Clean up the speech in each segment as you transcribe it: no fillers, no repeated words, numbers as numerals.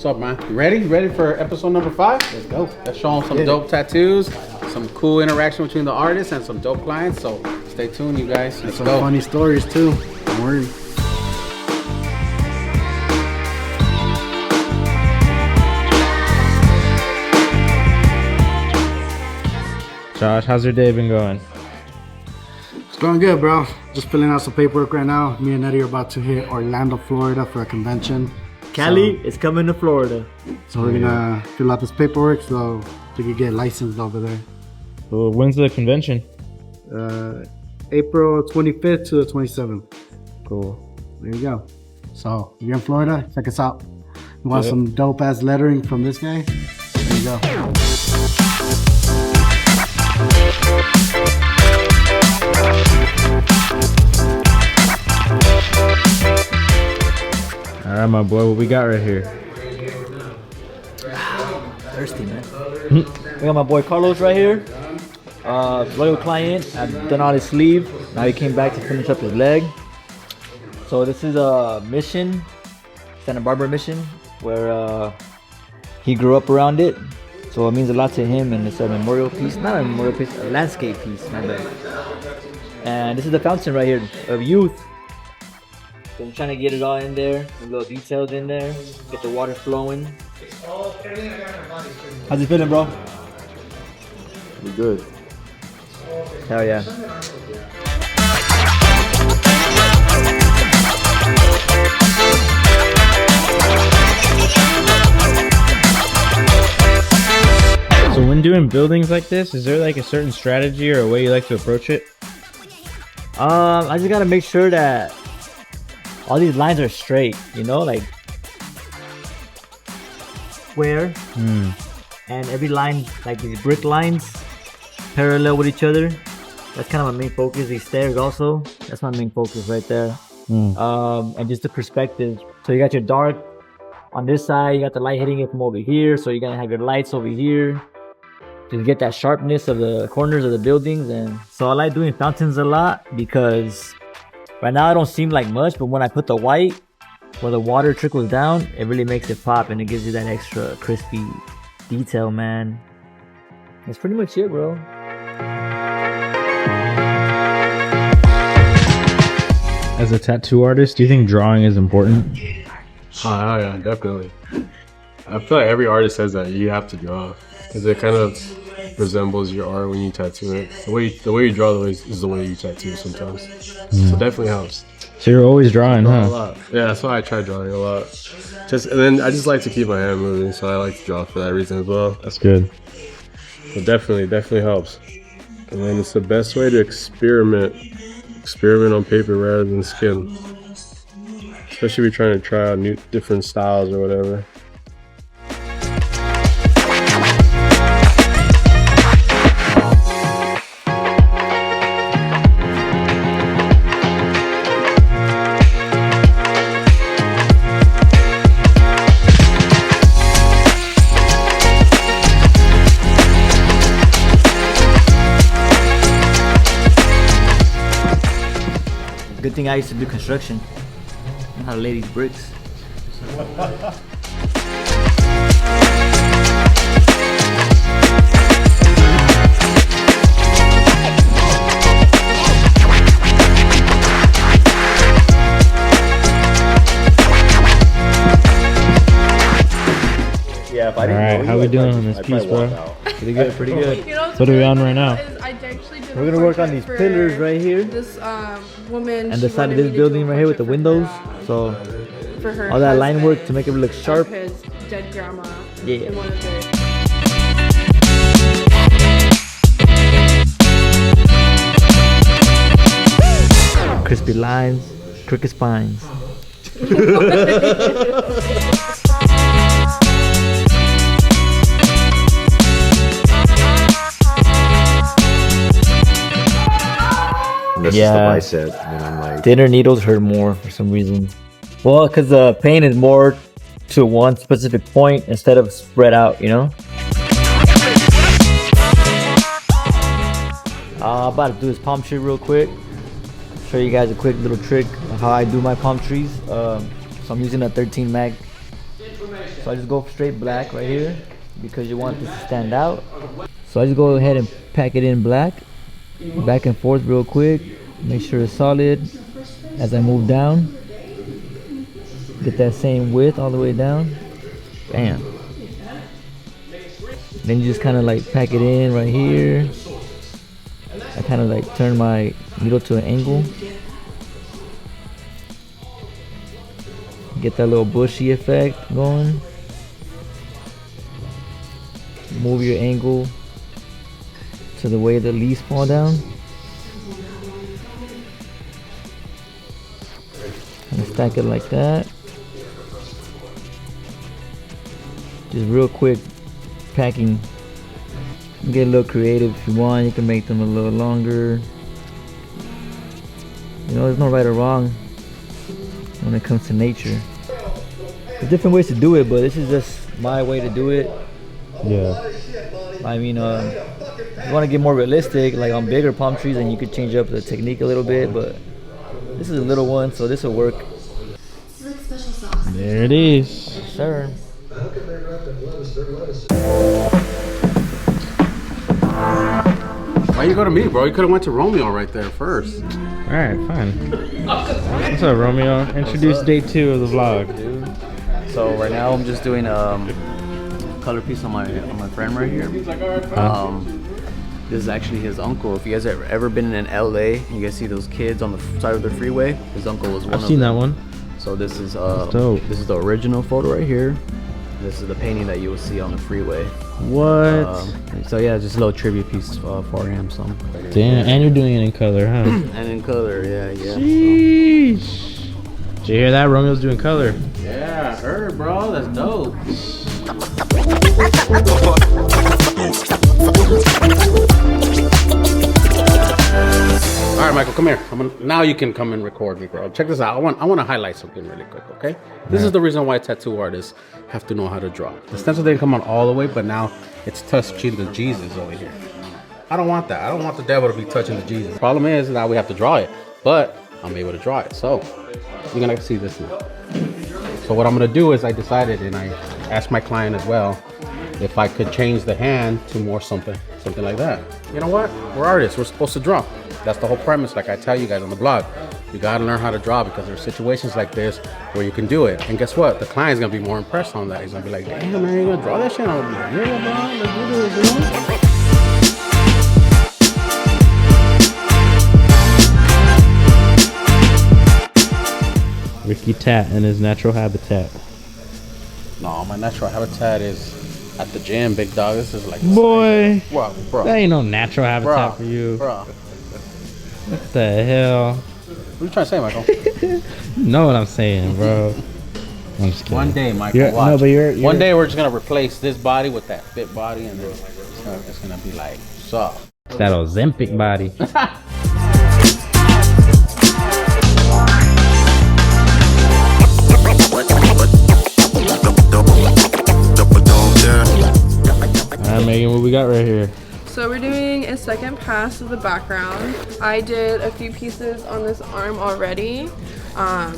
What's up, man? You ready? Ready for episode number 5? Let's go. Let's show them some dope tattoos, some cool interaction between the artists, and some dope clients. So stay tuned, you guys. Let's some go. Funny stories too. Don't worry. Josh, how's your day been going? It's going good, bro. Just filling out some paperwork right now. Me and Eddie are about to hit Orlando, Florida for a convention. Cali is coming to Florida. So we're gonna fill out this paperwork so we can get licensed over there. Well, when's the convention? April 25th to the 27th. Cool. There you go. So if you're in Florida, check us out. You want some dope ass lettering from this guy? There you go. All right, my boy, what we got right here? Thirsty, man. We got my boy Carlos right here. Loyal client. I've done all his sleeve. Now he came back to finish up his leg. So this is a mission, Santa Barbara mission, where he grew up around it. So it means a lot to him, and it's a memorial piece. Not a memorial piece, a landscape piece, my bad. And this is the fountain right here of youth. So I'm trying to get it all in there, a little details in there, get the water flowing. How's it feeling, bro? We good. Hell yeah. So when doing buildings like this, is there like a certain strategy or a way you like to approach it? I just gotta make sure that all these lines are straight, you know, like square, and every line, like these brick lines, parallel with each other. That's kind of my main focus. These stairs also, that's my main focus right there. And just the perspective. So you got your dark on this side, you got the light hitting it from over here, so you're gonna have your lights over here to get that sharpness of the corners of the buildings. And so I like doing fountains a lot because right now it don't seem like much, but when I put the white where the water trickles down, it really makes it pop and it gives you that extra crispy detail, man. That's pretty much it, bro. As a tattoo artist, do you think drawing is important? Oh yeah, definitely. I feel like every artist says that you have to draw because it kind of resembles your art when you tattoo it. The way you draw is the way you tattoo sometimes. So it definitely helps. So you're always drawing, A huh? lot. Yeah, that's why I try drawing a lot. And then I just like to keep my hand moving, so I like to draw for that reason as well. That's good. It definitely helps. And then it's the best way to experiment on paper rather than skin. Especially if you're trying to try out different styles or whatever. Good thing I used to do construction. I know how to lay these bricks. Yeah, if I didn't Alright, know how you, we I'd doing probably- on this I'd piece, probably bro? walk out. Pretty good, pretty good. You know what's What are we really on cool right now? is I actually did We're gonna work on these pillars right here. This woman And the side of this building right here with the windows. So for her all that line work husband to make it look sharp. of his dead grandma. Yeah. In one of their Crispy lines, crooked spines. This is the bicep, and I'm like, Thinner needles hurt more for some reason. Well, because the pain is more to one specific point instead of spread out, you know? I'm about to do this palm tree real quick. Show you guys a quick little trick of how I do my palm trees. So I'm using a 13 mag So I just go straight black right here because you want this to stand out. So I just go ahead and pack it in black, back and forth real quick. Make sure it's solid as I move down. Get that same width all the way down. Bam. Then you just kind of like pack it in right here. I kind of like turn my needle to an angle. Get that little bushy effect going. Move your angle to the way the leaves fall down. And stack it like that. Just real quick packing. Get a little creative if you want. You can make them a little longer. You know, there's no right or wrong when it comes to nature. There's different ways to do it, but this is just my way to do it. Yeah. I mean, if you want to get more realistic, like on bigger palm trees, then you could change up the technique a little bit, but this is a little one, so this will work. There it is. Yes, sir. Why you go to me, bro? You could have went to Romeo right there first. All right, fine. What's up, Romeo? Introduce day 2 of the vlog. So right now I'm just doing color piece on my friend right here. This is actually his uncle. If you guys have ever been in LA, you guys see those kids on the side of the freeway. His uncle was one of them. I've seen that one. So this is dope. this is the original photo right here. This is the painting that you will see on the freeway. What? So yeah, just a little tribute piece for him. So. Damn, and you're doing it in color, huh? And in color, yeah. Sheesh. Did you hear that? Romeo's doing color. Yeah, I heard, bro. That's dope. All right, Michael, come here. Now you can come and record me, bro. Check this out. I want to highlight something really quick, okay? This is the reason why tattoo artists have to know how to draw. The stencil didn't come on all the way, but now it's touching the Jesus over here. I don't want that. I don't want the devil to be touching the Jesus. Problem is now we have to draw it, but I'm able to draw it. So you're gonna see this now. So what I'm gonna do is I decided, and I asked my client as well, if I could change the hand to more something like that. You know what? We're artists. We're supposed to draw. That's the whole premise, like I tell you guys on the blog. You gotta learn how to draw because there's situations like this where you can do it. And guess what? The client's gonna be more impressed on that. He's gonna be like, damn man, you gonna draw that shit? I'm gonna be like, yeah, bro, let's do this, you know? Ricky Tat in his natural habitat. No, my natural habitat is at the gym, big dog. This is like Boy, bro. that ain't no natural habitat Bro, for you. Bro. What the hell? What are you trying to say, Michael? You know what I'm saying, bro. I'm just kidding. One day, Michael, You're- watch. no, but you're- One day we're just gonna replace this body with that fit body, and then it's gonna be like soft. That Ozempic body. Alright, Megan, what we got right here? So we're doing a second pass of the background. I did a few pieces on this arm already. I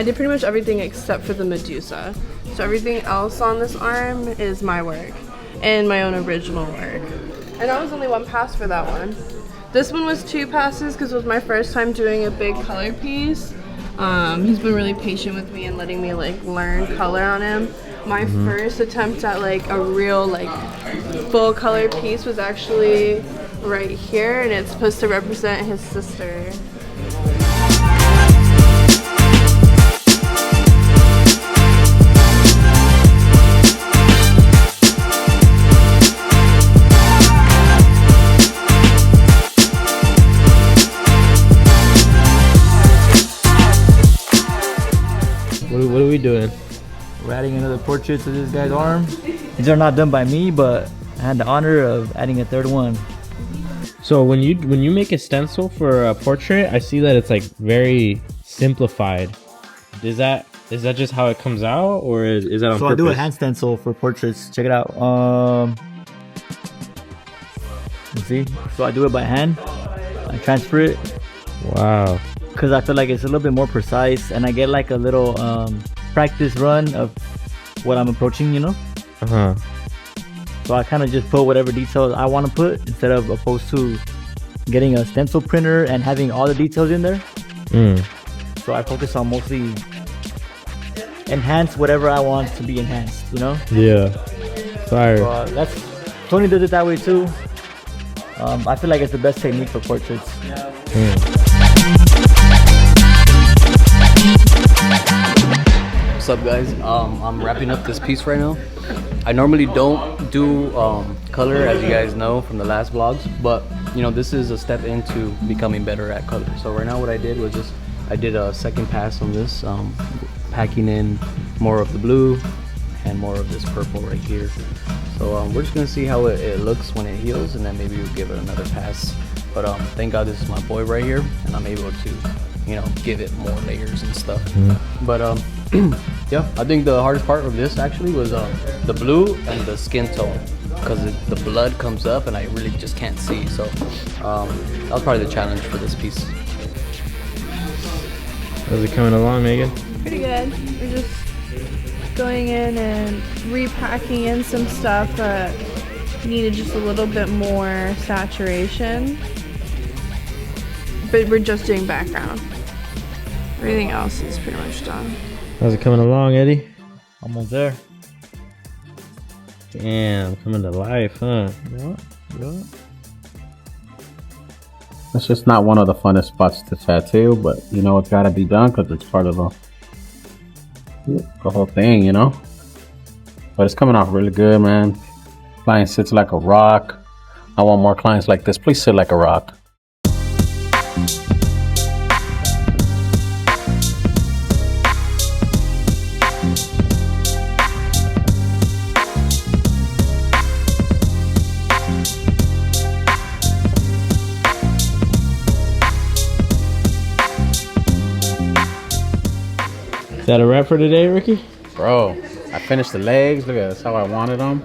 did pretty much everything except for the Medusa. So everything else on this arm is my work and my own original work. And that was only one pass for that one. This one was 2 passes because it was my first time doing a big color piece. He's been really patient with me and letting me like learn color on him. My first attempt at like a real like full color piece was actually right here, and it's supposed to represent his sister. What are we doing? We're adding another portrait to this guy's arm. These are not done by me, but I had the honor of adding a third one. So when you make a stencil for a portrait, I see that it's like very simplified. Is that just how it comes out, or is that on So purpose? I do a hand stencil for portraits. Check it out. You see? So I do it by hand. I transfer it Wow. because I feel like it's a little bit more precise, and I get like a little practice run of what I'm approaching, you know. So I kind of just put whatever details I want to put instead of opposed to getting a stencil printer and having all the details in there. So I focus on mostly enhance whatever I want to be enhanced, you know. Yeah. Fire. So, that's Tony does it that way too. I feel like it's the best technique for portraits. What's up, guys? I'm wrapping up this piece right now. I normally don't do color, as you guys know from the last vlogs, but you know, this is a step into becoming better at color. So right now what I did was just, I did a second pass on this, packing in more of the blue and more of this purple right here. So we're just gonna see how it looks when it heals, and then maybe we'll give it another pass. But thank God this is my boy right here, and I'm able to, you know, give it more layers and stuff. But yeah, I think the hardest part of this actually was the blue and the skin tone, because the blood comes up and I really just can't see. So that was probably the challenge for this piece. How's it coming along, Megan? Pretty good. We're just going in and repacking in some stuff that needed just a little bit more saturation. But we're just doing background. Everything else is pretty much done. How's it coming along, Eddie? Almost there. Damn, coming to life, huh? Yeah. It's just not one of the funnest spots to tattoo, but you know, it's gotta be done because it's part of the whole thing, you know. But it's coming off really good, man. Client sits like a rock. I want more clients like this. Please sit like a rock. Is that a wrap for today, Ricky? Bro, I finished the legs. Look at this, how I wanted them.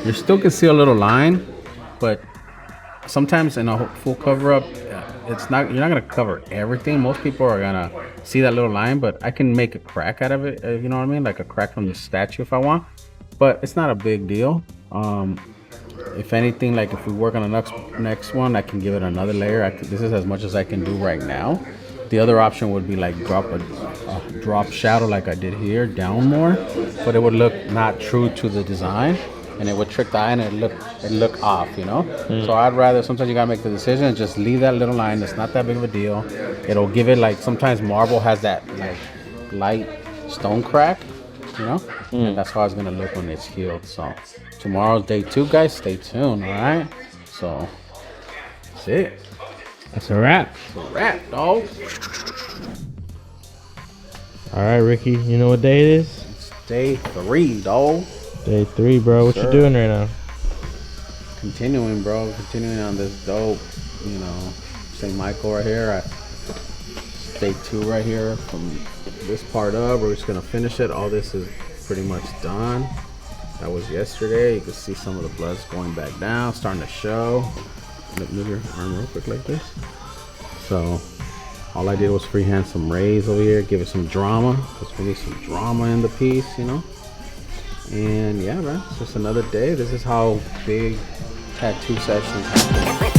You still can see a little line, but sometimes in a full cover up, it's not. You're not gonna cover everything. Most people are gonna see that little line, but I can make a crack out of it. You know what I mean? Like a crack from the statue if I want. But it's not a big deal. If anything, like if we work on the next one, I can give it another layer. This is as much as I can do right now. The other option would be like drop a drop shadow like I did here down more, but it would look not true to the design, and it would trick the eye and it look off, you know. So I'd rather, sometimes you gotta make the decision and just leave that little line. It's not that big of a deal. It'll give it, like sometimes marble has that like light stone crack, you know, and that's how it's gonna look when it's healed. So tomorrow's day 2, guys. Stay tuned. All right. So that's it. That's a wrap. It's a wrap, dog. All right, Ricky. You know what day it is? It's day 3, dog. Day 3, bro. What you doing right now? Continuing, bro. Continuing on this dope, you know, St. Michael right here. Day 2 right here from this part up. We're just gonna finish it. All this is pretty much done. That was yesterday. You can see some of the blood's going back down, starting to show. Move your arm real quick like this. So all I did was freehand some rays over here, give it some drama, because we need some drama in the piece, you know. And yeah, man, it's just another day. This is how big tattoo sessions happen.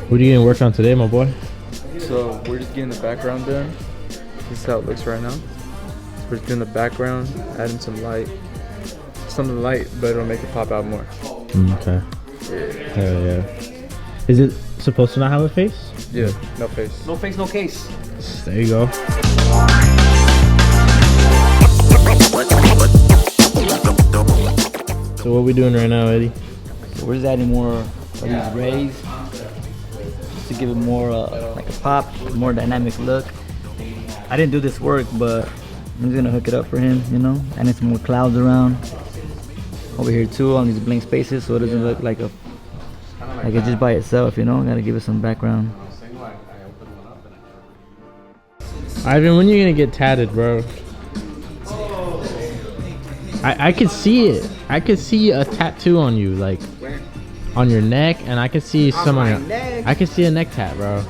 What are you gonna work on today, my boy? So we're just getting the background done. This is how it looks right now. So we're just doing the background, adding some light. Some light, but it'll make it pop out more. Okay. Yeah. Hell yeah. Is it supposed to not have a face? Yeah, no face. No face, no case. There you go. So what we doing right now, Eddie? So we're just adding more of these rays to give it more like a pop, more dynamic look. I didn't do this work, but I'm just gonna hook it up for him, you know. Adding some more clouds around over here too on these blank spaces, so it doesn't look like it's just by itself, you know. Gotta give it some background. Ivan, when you gonna get tatted, bro? I can see it. I could see a tattoo on you, like on your neck, and I could see some on your neck. I could see a neck tat, bro.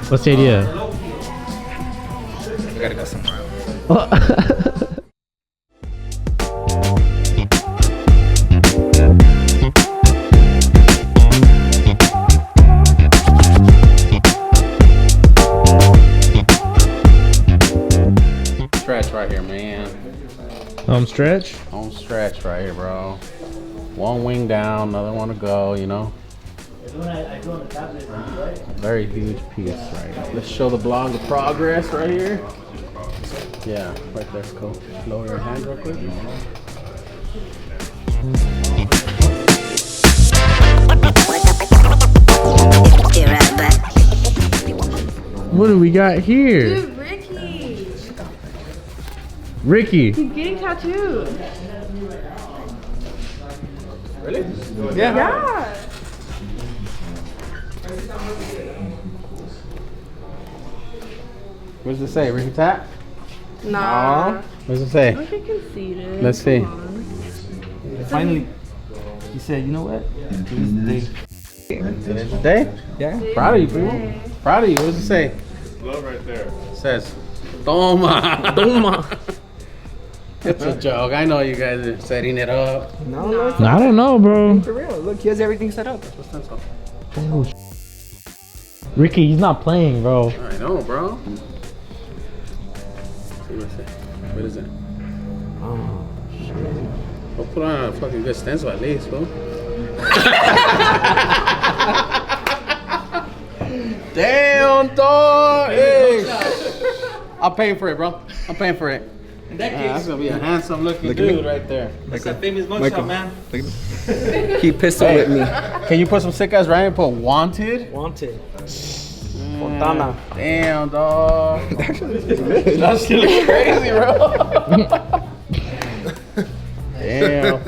What's the idea? We gotta go somewhere else. Stretch right here, man. Stretch. Home stretch right here, bro. One wing down, another one to go, you know. Very huge piece right here. Let's show the blog the progress right here. Yeah, right there's cool. Lower your hand real quick. What do we got here? Dude, Ricky. Ricky. He's getting tattooed. Really? Yeah. What does it say? Ricky Tat? Nah. What does it say? Look at conceited. Let's see. Finally, he said, you know what? Today's the day. Today? Yeah. Proud of you, bro. Proud of you. What does it say? Love right there. It says, Toma. Toma. It's a joke. I know you guys are setting it up. No, I don't know, bro. for real. Look, he has everything set up. Ricky, he's not playing, bro. I know, bro. See what it say? What is it? Oh, shit. We'll put on a fucking good stencil at least, bro. Damn, dog. Hey. I'm paying for it, bro. I'm paying for it. In that That's gonna be a handsome looking dude right there. That's a famous mugshot, man. He pistol with me. Can you put some sick ass right and put wanted? Wanted. Fontana. Damn, dog. That shit looks crazy, bro. Damn.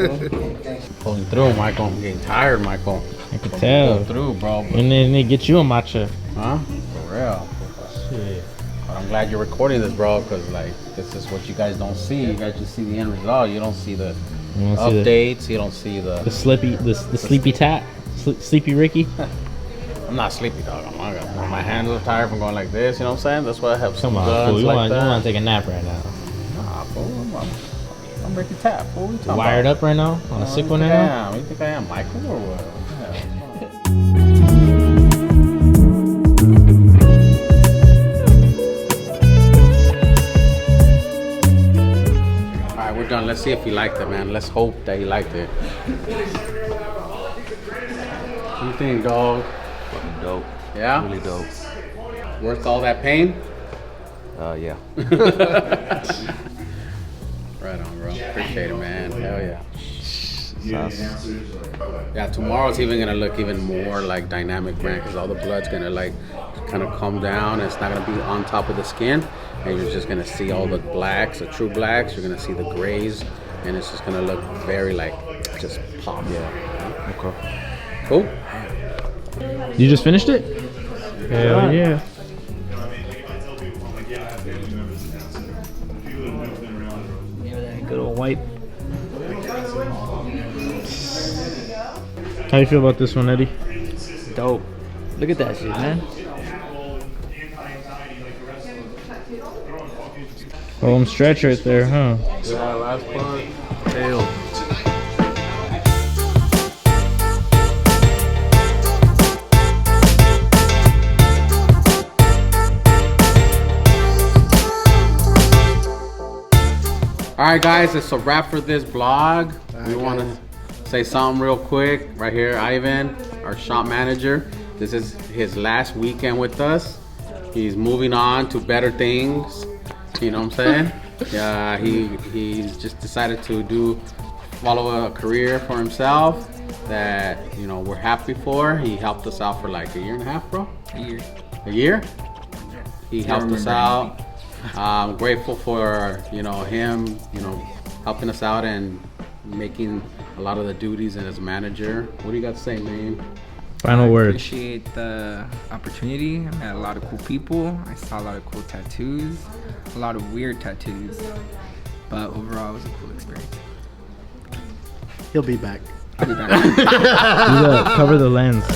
Pulling through, Michael. I'm getting tired, Michael. I could tell. Pull through, bro. And then they get you a matcha. Huh? For real. Shit. But I'm glad you're recording this, bro, because like this is what you guys don't see. You guys just see the end result. You don't see the updates. You don't see the sleepy tat, sleepy Ricky. I'm not sleepy, dog. My hands are tired from going like this. You know what I'm saying? That's why I have some Come on, guns fool. You like want that. to take a nap right now? Nah, fool. I'm Ricky Tap. Fool. What you talking Wired about? up right now? On a sick one right now? Yeah. What do you think I am, Michael, or what? Alright, we're done. Let's see if he liked it, man. Let's hope that he liked it. What do you think, dog? Fucking dope. Yeah? Really dope. Worth all that pain? Yeah. Right on, bro. Appreciate it, man. Hell yeah. Sauce. Yeah, tomorrow's even gonna look even more like dynamic, man, because all the blood's gonna like kind of come down. And it's not gonna be on top of the skin, and you're just gonna see all the blacks, the true blacks. You're gonna see the grays, and it's just gonna look very like just pop. Yeah. Okay. Cool. You just finished it? Hell yeah. Good old wipe. How you feel about this one, Eddie? Dope. Look at that shit, man. Home stretch right there, huh? Yeah, last part. Fail. All right, guys, it's a wrap for this vlog. We want to say something real quick right here. Ivan, our shop manager. This is his last weekend with us. He's moving on to better things. You know what I'm saying? Yeah, he's just decided to follow a career for himself that, you know, we're happy for. He helped us out for like a year and a half, bro. A year? He helped us out. I'm grateful for, you know, him, you know, helping us out and making a lot of the duties and as manager. What do you got to say, man? Final words. Appreciate the opportunity. I met a lot of cool people. I saw a lot of cool tattoos, a lot of weird tattoos. But overall, it was a cool experience. He'll be back. I'll be back. You gotta cover the lens.